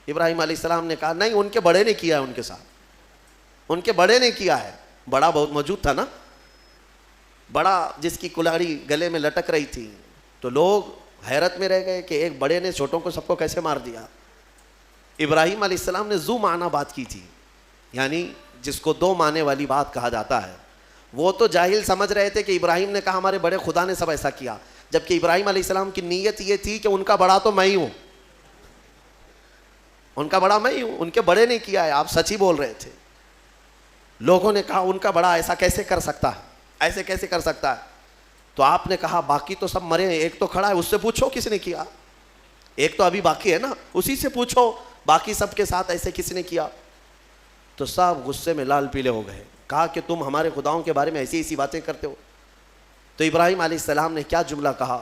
ابراہیم علیہ السلام نے کہا نہیں، ان کے بڑے نے کیا ہے، ان کے ساتھ ان کے بڑے نے کیا ہے۔ بڑا بہت موجود تھا نا، بڑا جس کی کلہاڑی گلے میں لٹک رہی تھی، تو لوگ حیرت میں رہ گئے کہ ایک بڑے نے چھوٹوں کو سب کو کیسے مار دیا۔ ابراہیم علیہ السلام نے ذو معنی بات کی تھی، یعنی جس کو دو معنی والی بات کہا جاتا ہے۔ وہ تو جاہل سمجھ رہے تھے کہ ابراہیم نے کہا ہمارے بڑے خدا نے سب ایسا کیا، جبکہ ابراہیم علیہ السلام کی نیت یہ تھی کہ ان کا بڑا تو میں ہی ہوں، ان کا بڑا میں ہی ہوں، ان کے بڑے نے کیا ہے، آپ سچ ہی بول رہے تھے۔ لوگوں نے کہا ان کا بڑا ایسا کیسے کر سکتا ہے، ایسے کیسے کر سکتا ہے؟ تو آپ نے کہا باقی تو سب مرے ہیں، ایک تو کھڑا ہے، اس سے پوچھو کس نے کیا، ایک تو ابھی باقی ہے نا، اسی سے پوچھو باقی سب کے ساتھ ایسے کس نے کیا۔ تو سب غصے میں لال پیلے ہو گئے، کہا کہ تم ہمارے خداؤں کے بارے میں ایسی ایسی باتیں کرتے ہو۔ تو ابراہیم علیہ السلام نے کیا جملہ کہا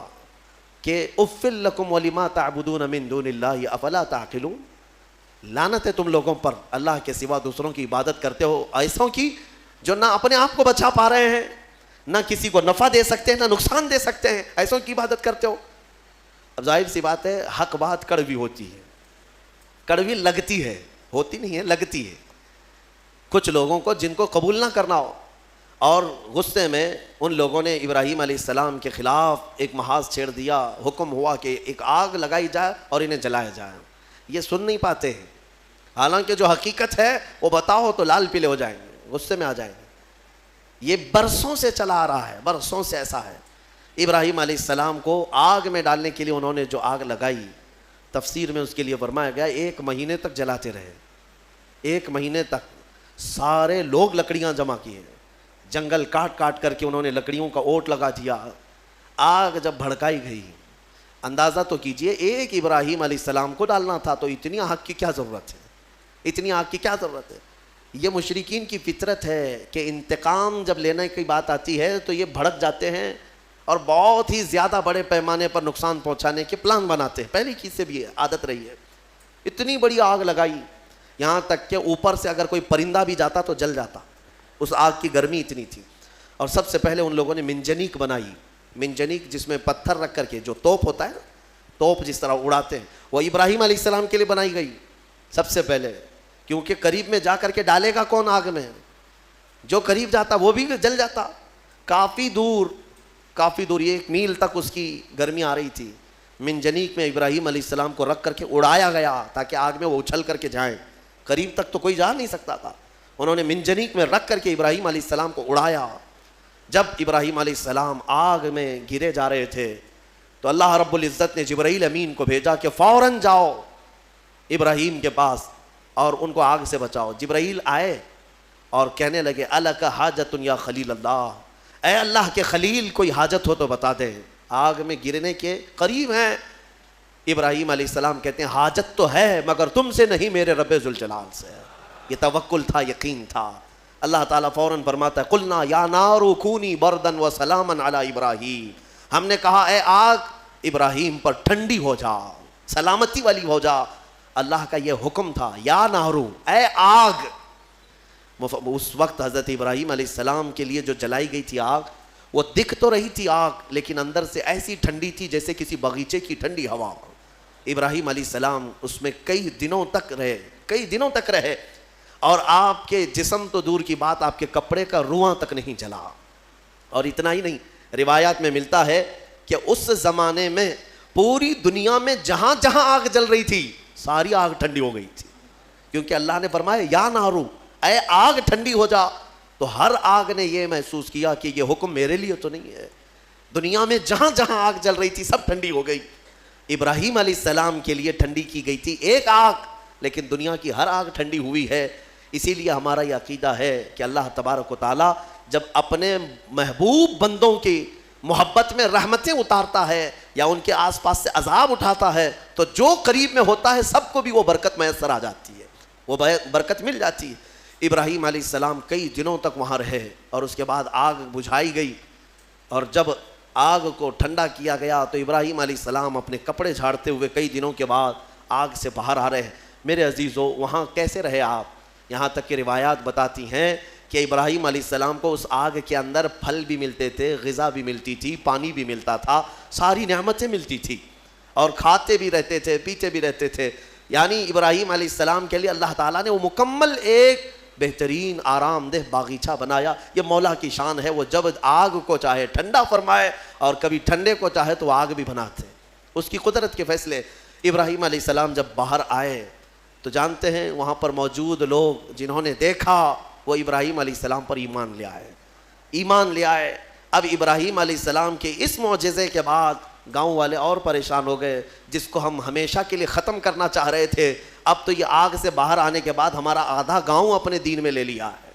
کہ اف لکم ولما تعبدون من دون اللہ افلا تعقلون، لعنت ہے تم لوگوں پر، اللہ کے سوا دوسروں کی عبادت کرتے ہو، ایسوں کی جو نہ اپنے آپ کو بچا پا رہے ہیں، نہ کسی کو نفع دے سکتے ہیں، نہ نقصان دے سکتے ہیں، ایسوں کی عبادت کرتے ہو۔ اب ظاہر سی بات ہے حق بات کڑوی ہوتی ہے، کڑوی لگتی ہے، ہوتی نہیں ہے، لگتی ہے کچھ لوگوں کو جن کو قبول نہ کرنا ہو۔ اور غصے میں ان لوگوں نے ابراہیم علیہ السلام کے خلاف ایک محاذ چھیڑ دیا، حکم ہوا کہ ایک آگ لگائی جائے اور انہیں جلایا جائے۔ یہ سن نہیں پاتے ہیں، حالانکہ جو حقیقت ہے وہ بتاؤ تو لال پیلے ہو جائیں گے، غصے میں آ جائیں گے۔ یہ برسوں سے چلا آ رہا ہے، برسوں سے ایسا ہے۔ ابراہیم علیہ السلام کو آگ میں ڈالنے کے لیے انہوں نے جو آگ لگائی، تفسیر میں اس کے لیے فرمایا گیا 1 مہینے تک جلاتے رہے، 1 مہینے تک سارے لوگ لکڑیاں جمع کیے، جنگل کاٹ کاٹ کر کے انہوں نے لکڑیوں کا اوٹ لگا دیا۔ آگ جب بھڑکائی گئی، اندازہ تو کیجئے ایک ابراہیم علیہ السلام کو ڈالنا تھا، تو اتنی آگ کی کیا ضرورت ہے، اتنی آگ کی کیا ضرورت ہے؟ یہ مشرکین کی فطرت ہے کہ انتقام جب لینے کی بات آتی ہے تو یہ بھڑک جاتے ہیں اور بہت ہی زیادہ بڑے پیمانے پر نقصان پہنچانے کے پلان بناتے ہیں، پہلے کی سے بھی عادت رہی ہے۔ اتنی بڑی آگ لگائی، یہاں تک کہ اوپر سے اگر کوئی پرندہ بھی جاتا تو جل جاتا، اس آگ کی گرمی اتنی تھی۔ اور سب سے پہلے ان لوگوں نے منجنیق بنائی، منجنیق جس میں پتھر رکھ کر کے جو توپ ہوتا ہے نا، توپ جس طرح اڑاتے ہیں، وہ ابراہیم علیہ السلام کے لیے بنائی گئی سب سے پہلے، کیونکہ قریب میں جا کر کے ڈالے گا کون آگ میں، جو قریب جاتا وہ بھی جل جاتا۔ کافی دور 1 میل تک اس کی گرمی آ رہی تھی، منجنیق میں ابراہیم علیہ السلام کو رکھ کر کے اڑایا گیا تاکہ آگ میں وہ اچھل کر کے جائیں، قریب تک تو کوئی جا نہیں سکتا تھا۔ انہوں نے منجنیق میں رکھ کر کے ابراہیم علیہ السلام کو اڑایا۔ جب ابراہیم علیہ السلام آگ میں گرے جا رہے تھے تو اللہ رب العزت نے جبرائیل امین کو بھیجا کہ فوراً جاؤ ابراہیم کے پاس اور ان کو آگ سے بچاؤ۔ جبرائیل آئے اور کہنے لگے الک حاجت یا خلیل اللہ، اے اللہ کے خلیل کوئی حاجت ہو تو بتا دیں، آگ میں گرنے کے قریب ہیں۔ ابراہیم علیہ السلام کہتے ہیں حاجت تو ہے مگر تم سے نہیں، میرے رب ذوالجلال سے۔ یہ توکل تھا، یقین تھا۔ اللہ تعالیٰ فوراً فرماتا ہے قلنا یا نار کونی بردن و سلاما علی ابراہیم، ہم نے کہا اے آگ ابراہیم پر ٹھنڈی ہو جا، سلامتی والی ہو جا۔ اللہ کا یہ حکم تھا یا نارو، اے آگ۔ اس وقت حضرت ابراہیم علیہ السلام کے لیے جو جلائی گئی تھی آگ، وہ دکھ تو رہی تھی آگ لیکن اندر سے ایسی ٹھنڈی تھی جیسے کسی باغیچے کی ٹھنڈی ہوا۔ ابراہیم علیہ السلام اس میں کئی دنوں تک رہے اور آپ کے جسم تو دور کی بات، آپ کے کپڑے کا رواں تک نہیں جلا۔ اور اتنا ہی نہیں، روایات میں ملتا ہے کہ اس زمانے میں پوری دنیا میں جہاں جہاں آگ جل رہی تھی ساری آگ ٹھنڈی ہو گئی تھی، کیونکہ اللہ نے فرمایا یا نارو، اے آگ ٹھنڈی ہو جا۔ تو ہر آگ نے یہ محسوس کیا کہ یہ حکم میرے لیے تو نہیں ہے، دنیا میں جہاں جہاں آگ جل رہی تھی سب ٹھنڈی ہو گئی۔ ابراہیم علیہ السلام کے لیے ٹھنڈی کی گئی تھی ایک آگ، لیکن دنیا کی ہر آگ ٹھنڈی ہوئی ہے۔ اسی لیے ہمارا یہ عقیدہ ہے کہ اللہ تبارک و تعالیٰ جب اپنے محبوب بندوں کی محبت میں رحمتیں اتارتا ہے یا ان کے آس پاس سے عذاب اٹھاتا ہے تو جو قریب میں ہوتا ہے سب کو بھی وہ برکت میسر آ جاتی ہے، وہ برکت مل جاتی ہے۔ ابراہیم علیہ السلام کئی دنوں تک وہاں رہے اور اس کے بعد آگ بجھائی گئی، اور جب آگ کو ٹھنڈا کیا گیا تو ابراہیم علیہ السلام اپنے کپڑے جھاڑتے ہوئے کئی دنوں کے بعد آگ سے باہر آ رہے ہیں۔ میرے عزیزو، وہاں کیسے رہے آپ؟ یہاں تک کہ روایات بتاتی ہیں کہ ابراہیم علیہ السلام کو اس آگ کے اندر پھل بھی ملتے تھے، غذا بھی ملتی تھی، پانی بھی ملتا تھا، ساری نعمتیں ملتی تھی، اور کھاتے بھی رہتے تھے، پیتے بھی رہتے تھے۔ یعنی ابراہیم علیہ السلام کے لیے اللہ تعالیٰ نے وہ مکمل ایک بہترین آرام دہ باغیچہ بنایا۔ یہ مولا کی شان ہے، وہ جب آگ کو چاہے ٹھنڈا فرمائے اور کبھی ٹھنڈے کو چاہے تو وہ آگ بھی بناتے، اس کی قدرت کے فیصلے۔ ابراہیم علیہ السلام جب باہر آئے تو جانتے ہیں وہاں پر موجود لوگ جنہوں نے دیکھا وہ ابراہیم علیہ السلام پر ایمان لے آئے۔ اب ابراہیم علیہ السلام کے اس معجزے کے بعد گاؤں والے اور پریشان ہو گئے، جس کو ہم ہمیشہ کے لیے ختم کرنا چاہ رہے تھے، اب تو یہ آگ سے باہر آنے کے بعد ہمارا آدھا گاؤں اپنے دین میں لے لیا ہے۔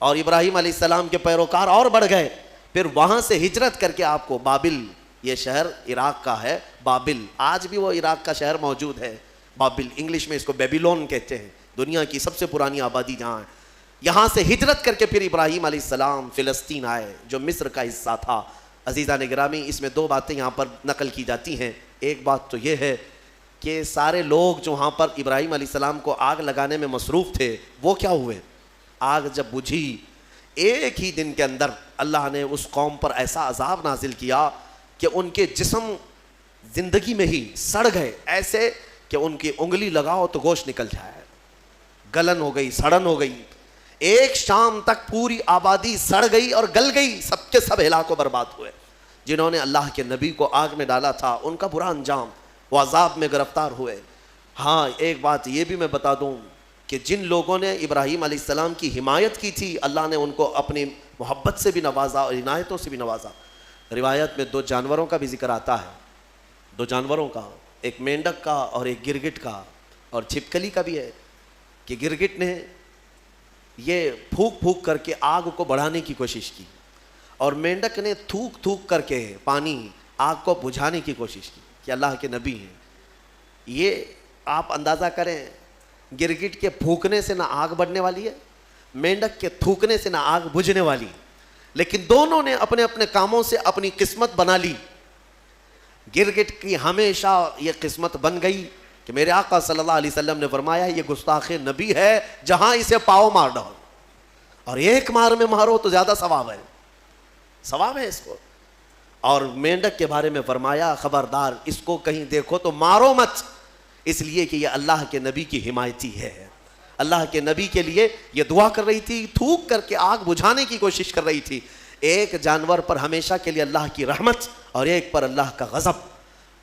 اور ابراہیم علیہ السلام کے پیروکار اور بڑھ گئے۔ پھر وہاں سے ہجرت کر کے آپ کو بابل، یہ شہر عراق کا ہے، بابل، آج بھی وہ عراق کا شہر موجود ہے، بابل، انگلش میں اس کو بیبیلون کہتے ہیں، دنیا کی سب سے پرانی آبادی جہاں ہے۔ یہاں سے ہجرت کر کے پھر ابراہیم علیہ السلام فلسطین آئے جو مصر کا حصہ تھا۔ عزیزان گرامی، اس میں 2 باتیں یہاں پر نقل کی جاتی ہیں۔ ایک بات تو یہ ہے کہ سارے لوگ جو وہاں پر ابراہیم علیہ السلام کو آگ لگانے میں مصروف تھے وہ کیا ہوئے؟ آگ جب بجھی ایک ہی دن کے اندر اللہ نے اس قوم پر ایسا عذاب نازل کیا کہ ان کے جسم زندگی میں ہی سڑ گئے، ایسے کہ ان کی انگلی لگاؤ تو گوشت نکل جائے، گلن ہو گئی، سڑن ہو گئی۔ ایک شام تک پوری آبادی سڑ گئی اور گل گئی، سب کے سب ہلاک و برباد ہوئے۔ جنہوں نے اللہ کے نبی کو آگ میں ڈالا تھا ان کا برا انجام، وہ عذاب میں گرفتار ہوئے۔ ہاں، ایک بات یہ بھی میں بتا دوں کہ جن لوگوں نے ابراہیم علیہ السلام کی حمایت کی تھی اللہ نے ان کو اپنی محبت سے بھی نوازا اور عنایتوں سے بھی نوازا۔ روایت میں 2 جانوروں کا بھی ذکر آتا ہے، 2 جانوروں کا، ایک مینڈک کا اور ایک گرگٹ کا، اور چھپکلی کا بھی ہے کہ گرگٹ نے یہ پھونک پھونک کر کے آگ کو بڑھانے کی کوشش کی اور مینڈک نے تھوک تھوک کر کے پانی آگ کو بجھانے کی کوشش کی کہ اللہ کے نبی ہیں۔ یہ آپ اندازہ کریں، گرگٹ کے پھونکنے سے نہ آگ بڑھنے والی ہے، مینڈک کے تھوکنے سے نہ آگ بجھنے والی، لیکن دونوں نے اپنے اپنے کاموں سے اپنی قسمت بنا لی۔ گرگٹ کی ہمیشہ یہ قسمت بن گئی کہ میرے آقا صلی اللہ علیہ وسلم نے فرمایا یہ گستاخ نبی ہے جہاں اسے پاؤ مار ڈالو، اور ایک مار میں مارو تو زیادہ ثواب ہے اس کو۔ اور مینڈک کے بارے میں فرمایا خبردار اس کو کہیں دیکھو تو مارو مت، اس لیے کہ یہ اللہ کے نبی کی حمایتی ہے۔ اللہ کے نبی کے لیے یہ دعا کر رہی تھی، تھوک کر کے آگ بجھانے کی کوشش کر رہی تھی۔ ایک جانور پر ہمیشہ کے لیے اللہ کی رحمت اور ایک پر اللہ کا غضب،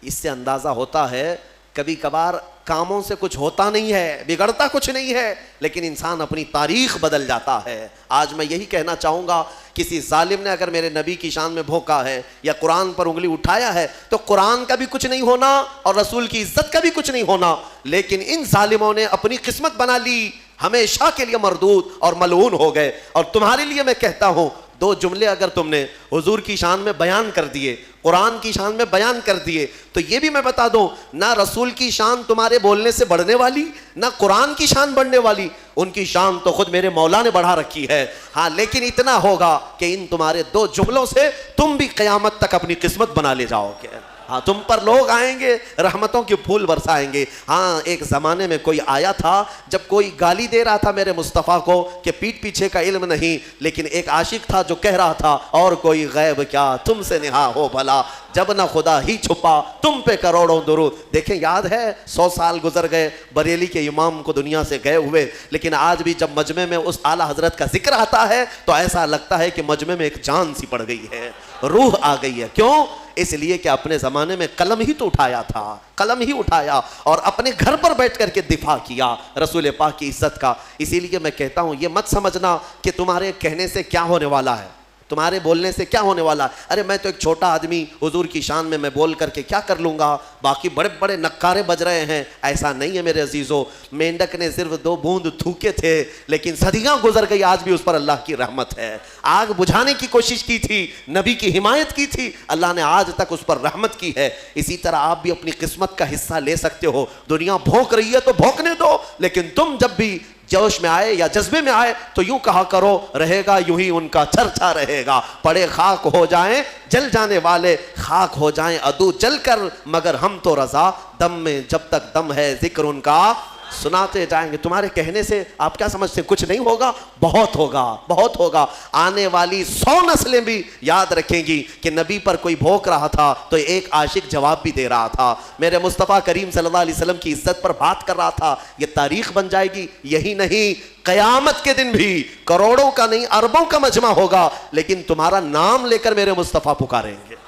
اس سے اندازہ ہوتا ہے کبھی کبھار کاموں سے کچھ ہوتا نہیں ہے، بگڑتا کچھ نہیں ہے، لیکن انسان اپنی تاریخ بدل جاتا ہے۔ آج میں یہی کہنا چاہوں گا، کسی ظالم نے اگر میرے نبی کی شان میں بھونکا ہے یا قرآن پر انگلی اٹھایا ہے تو قرآن کا بھی کچھ نہیں ہونا اور رسول کی عزت کا بھی کچھ نہیں ہونا، لیکن ان ظالموں نے اپنی قسمت بنا لی، ہمیشہ کے لیے مردود اور ملعون ہو گئے۔ اور تمہارے لیے میں کہتا ہوں، دو جملے اگر تم نے حضور کی شان میں بیان کر دیے، قرآن کی شان میں بیان کر دیے، تو یہ بھی میں بتا دوں، نہ رسول کی شان تمہارے بولنے سے بڑھنے والی، نہ قرآن کی شان بڑھنے والی، ان کی شان تو خود میرے مولا نے بڑھا رکھی ہے۔ ہاں لیکن اتنا ہوگا کہ ان تمہارے دو جملوں سے تم بھی قیامت تک اپنی قسمت بنا لے جاؤ گے۔ ہاں تم پر لوگ آئیں گے، رحمتوں کے پھول برسائیں گے۔ ہاں ایک زمانے میں کوئی آیا تھا، جب کوئی گالی دے رہا تھا میرے مصطفیٰ کو کہ پیٹھ پیچھے کا علم نہیں، لیکن ایک عاشق تھا جو کہہ رہا تھا اور کوئی غیب کیا تم سے نہا ہو بھلا، جب نہ خدا ہی چھپا تم پہ کروڑوں درود۔ دیکھیں یاد ہے 100 سال گزر گئے بریلی کے امام کو دنیا سے گئے ہوئے، لیکن آج بھی جب مجمع میں اس اعلیٰ حضرت کا ذکر آتا ہے تو ایسا لگتا ہے کہ مجمع میں ایک جان سی پڑ گئی ہے، روح آ گئی ہے۔ کیوں؟ اس لیے کہ اپنے زمانے میں قلم ہی تو اٹھایا تھا، قلم ہی اٹھایا اور اپنے گھر پر بیٹھ کر کے دفاع کیا رسول پاک کی عزت کا۔ اسی لیے میں کہتا ہوں یہ مت سمجھنا کہ تمہارے کہنے سے کیا ہونے والا ہے، تمہارے بولنے سے کیا ہونے والا ہے۔ ارے میں تو ایک چھوٹا آدمی، حضور کی شان میں بول کر کے کیا کر لوں گا، باقی بڑے بڑے نکارے بج رہے ہیں۔ ایسا نہیں ہے میرے عزیزو، مینڈک نے صرف 2 بوند تھوکے تھے لیکن صدیاں گزر گئی، آج بھی اس پر اللہ کی رحمت ہے۔ آگ بجھانے کی کوشش کی تھی، نبی کی حمایت کی تھی، اللہ نے آج تک اس پر رحمت کی ہے۔ اسی طرح آپ بھی اپنی قسمت کا حصہ لے سکتے ہو۔ دنیا بھونک رہی ہے تو بھونکنے دو، لیکن تم جب بھی جوش میں آئے یا جذبے میں آئے تو یوں کہا کرو، رہے گا یوں ہی ان کا چرچا رہے گا، پڑے خاک ہو جائیں جل جانے والے، خاک ہو جائیں عدو جل کر، مگر ہم تو رضا، دم میں جب تک دم ہے ذکر ان کا سناتے جائیں گے۔ تمہارے کہنے سے آپ کیا سمجھتے کچھ نہیں ہوگا؟ بہت ہوگا، بہت ہوگا۔ آنے والی 100 نسلیں بھی یاد رکھیں گی کہ نبی پر کوئی بھونک رہا تھا تو ایک عاشق جواب بھی دے رہا تھا، میرے مصطفیٰ کریم صلی اللہ علیہ وسلم کی عزت پر بات کر رہا تھا۔ یہ تاریخ بن جائے گی۔ یہی نہیں، قیامت کے دن بھی کروڑوں کا نہیں اربوں کا مجمع ہوگا، لیکن تمہارا نام لے کر میرے مصطفیٰ پکاریں گے،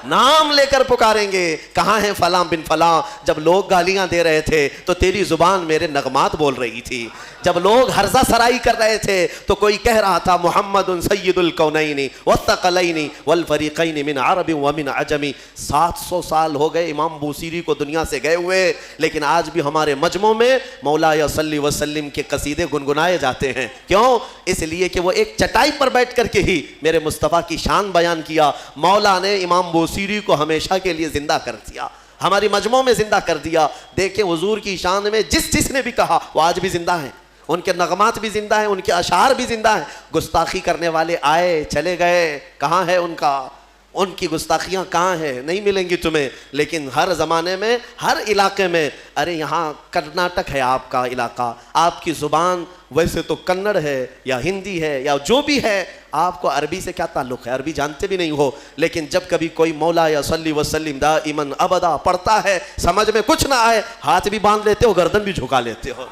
نام لے کر پکاریں گے۔ کہاں ہیں فلاں بن فلاں؟ جب لوگ گالیاں دے رہے تھے تو تیری زبان میرے نغمات بول رہی تھی، جب لوگ ہرزہ سرائی کر رہے تھے تو کوئی کہہ رہا تھا محمد سید الکونین والثقلین والفریقین من عرب ومن عجم۔ 700 سال ہو گئے امام بوصیری کو دنیا سے گئے ہوئے، لیکن آج بھی ہمارے مجمعوں میں مولایا صلی وسلم کے قصیدے گنگنائے جاتے ہیں۔ کیوں؟ اس لیے کہ وہ ایک چٹائی پر بیٹھ کر کے ہی میرے مصطفیٰ کی شان بیان کیا۔ مولا نے امام بوصیری کو ہمیشہ کے لیے زندہ کر دیا، ہماری مجمعوں میں زندہ کر دیا۔ دیکھیں حضور کی شان میں جس نے بھی کہا وہ آج بھی زندہ ہیں، ان کے نغمات بھی زندہ ہیں، ان کے اشعار بھی زندہ ہیں۔ گستاخی کرنے والے آئے چلے گئے، کہاں ہے ان کا؟ ان کی گستاخیاں کہاں ہیں؟ نہیں ملیں گی تمہیں۔ لیکن ہر زمانے میں، ہر علاقے میں، ارے یہاں کرناٹک ہے آپ کا علاقہ، آپ کی زبان ویسے تو کنڑ ہے یا ہندی ہے یا جو بھی ہے، آپ کو عربی سے کیا تعلق ہے؟ عربی جانتے بھی نہیں ہو، لیکن جب کبھی کوئی مولا یا صلی وسلم دائماً ابدا پڑھتا ہے، سمجھ میں کچھ نہ آئے، ہاتھ بھی باندھ لیتے ہو، گردن بھی جھکا لیتے ہو۔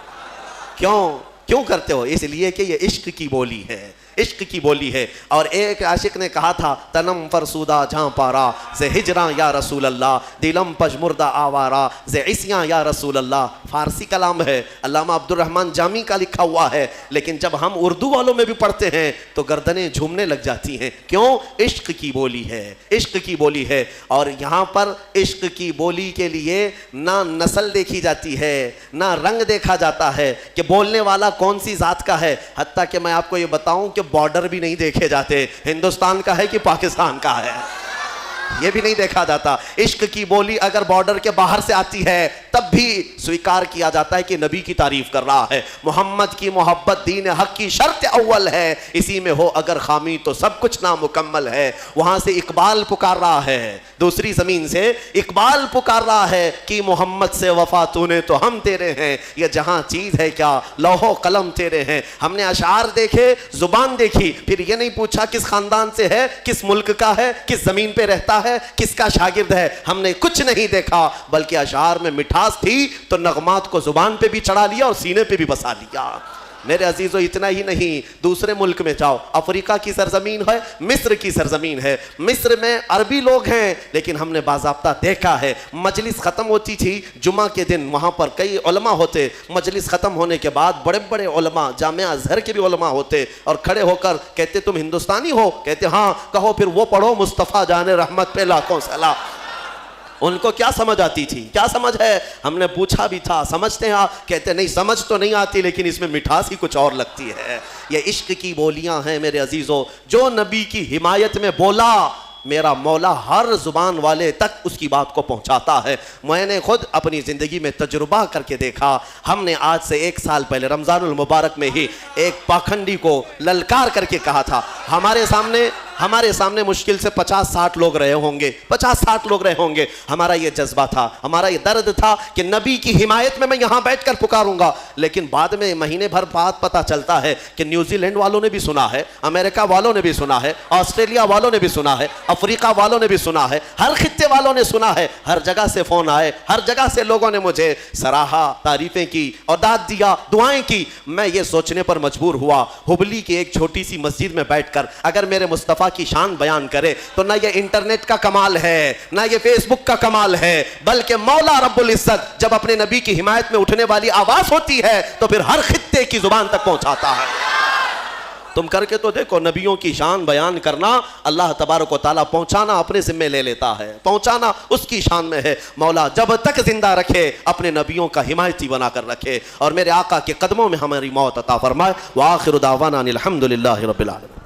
کیوں کرتے ہو؟ اس لیے کہ یہ عشق کی بولی ہے، عشق کی بولی ہے۔ اور ایک عاشق نے کہا تھا، تنم فرسودہ جہاں پارا ز ہجراں یا رسول اللہ، دلم پجمردہ آوارا ز عصیاں یا رسول اللہ۔ فارسی کلام ہے، علامہ عبد الرحمن جامی کا لکھا ہوا ہے، لیکن جب ہم اردو والوں میں بھی پڑھتے ہیں تو گردنیں جھومنے لگ جاتی ہیں۔ کیوں؟ عشق کی بولی ہے، عشق کی بولی ہے۔ اور یہاں پر عشق کی بولی کے لیے نہ نسل دیکھی جاتی ہے، نہ رنگ دیکھا جاتا ہے کہ بولنے والا کون سی ذات کا ہے۔ حتیٰ کہ میں آپ کو یہ بتاؤں کہ بارڈر بھی نہیں دیکھے جاتے، ہندوستان کا ہے کہ پاکستان کا ہے۔ یہ بھی نہیں دیکھا جاتا. عشق کی بولی اگر بارڈر کے باہر سے آتی ہے تب بھی سویکار کیا جاتا ہے کہ نبی کی تعریف کر رہا ہے. محمد کی محبت دین حق کی شرط اول ہے, اسی میں ہو اگر خامی تو سب کچھ نامکمل ہے. وہاں سے اقبال پکار رہا ہے, دوسری زمین سے اقبال پکار رہا ہے کہ محمد سے وفا تو نے تو ہم تیرے ہیں, یہ جہاں چیز ہے کیا لوح و قلم تیرے ہیں. ہم نے اشعار دیکھے, زبان دیکھی, پھر یہ نہیں پوچھا کس خاندان سے ہے, کس ملک کا ہے, کس زمین پہ رہتا ہے, کس کا شاگرد ہے. ہم نے کچھ نہیں دیکھا, بلکہ اشعار میں مٹھاس تھی تو نغمات کو زبان پہ بھی چڑھا لیا اور سینے پہ بھی بسا لیا. میرے عزیزو اتنا ہی نہیں, دوسرے ملک میں جاؤ, افریقہ کی سرزمین ہے, مصر کی سرزمین ہے. مصر میں عربی لوگ ہیں لیکن ہم نے باضابطہ دیکھا ہے مجلس ختم ہوتی تھی جمعہ کے دن, وہاں پر کئی علماء ہوتے, مجلس ختم ہونے کے بعد بڑے بڑے علماء, جامعہ ازہر کے بھی علماء ہوتے, اور کھڑے ہو کر کہتے تم ہندوستانی ہو, کہتے ہاں, کہو پھر وہ پڑھو مصطفیٰ جان رحمت پہ لاکھوں سلام. ان کو کیا سمجھ آتی تھی, کیا سمجھ ہے؟ ہم نے پوچھا بھی تھا سمجھتے ہیں آپ, کہتے نہیں سمجھ تو نہیں آتی لیکن اس میں مٹھاس ہی کچھ اور لگتی ہے. یہ عشق کی بولیاں ہیں میرے عزیزو. جو نبی کی حمایت میں بولا میرا مولا ہر زبان والے تک اس کی بات کو پہنچاتا ہے. میں نے خود اپنی زندگی میں تجربہ کر کے دیکھا. ہم نے آج سے 1 سال پہلے رمضان المبارک میں ہی ایک پاکھنڈی کو للکار کر کے کہا تھا, ہمارے سامنے مشکل سے 50-60 لوگ رہے ہوں گے, 50-60 لوگ رہے ہوں گے. ہمارا یہ جذبہ تھا, ہمارا یہ درد تھا کہ نبی کی حمایت میں یہاں بیٹھ کر پکاروں گا. لیکن بعد میں مہینے بھر بعد پتہ چلتا ہے کہ نیوزی لینڈ والوں نے بھی سنا ہے, امریکہ والوں نے بھی سنا ہے, آسٹریلیا والوں نے بھی سنا ہے, افریقہ والوں نے بھی سنا ہے, ہر خطے والوں نے سنا ہے. ہر جگہ سے فون آئے, ہر جگہ سے لوگوں نے مجھے سراہا, تعریفیں کی اور داد دیا, دعائیں کی. میں یہ سوچنے پر مجبور ہوا ہبلی کی ایک چھوٹی سی مسجد میں بیٹھ کر اگر میرے مصطفیٰ کی شان بیان کرے تو نہ یہ انٹرنیٹ کا کمال ہے, نہ یہ فیس بک کا کمال ہے, بلکہ مولا رب العزت جب اپنے نبی کی حمایت میں اٹھنے والی آواز ہوتی ہے تو پھر ہر خطے کی زبان تک پہنچاتا ہے. تم کر کے تو دیکھو, نبیوں کی شان بیان کرنا اللہ تبارک و تعالیٰ پہنچانا اپنے ذمے لے لیتا ہے, پہنچانا اس کی شان میں ہے. مولا جب تک زندہ رکھے اپنے نبیوں کا حمایتی بنا کر رکھے, اور میرے آقا کے قدموں میں ہماری موت عطا فرمائے. وآخر دعوانا الحمدللہ رب العالمین.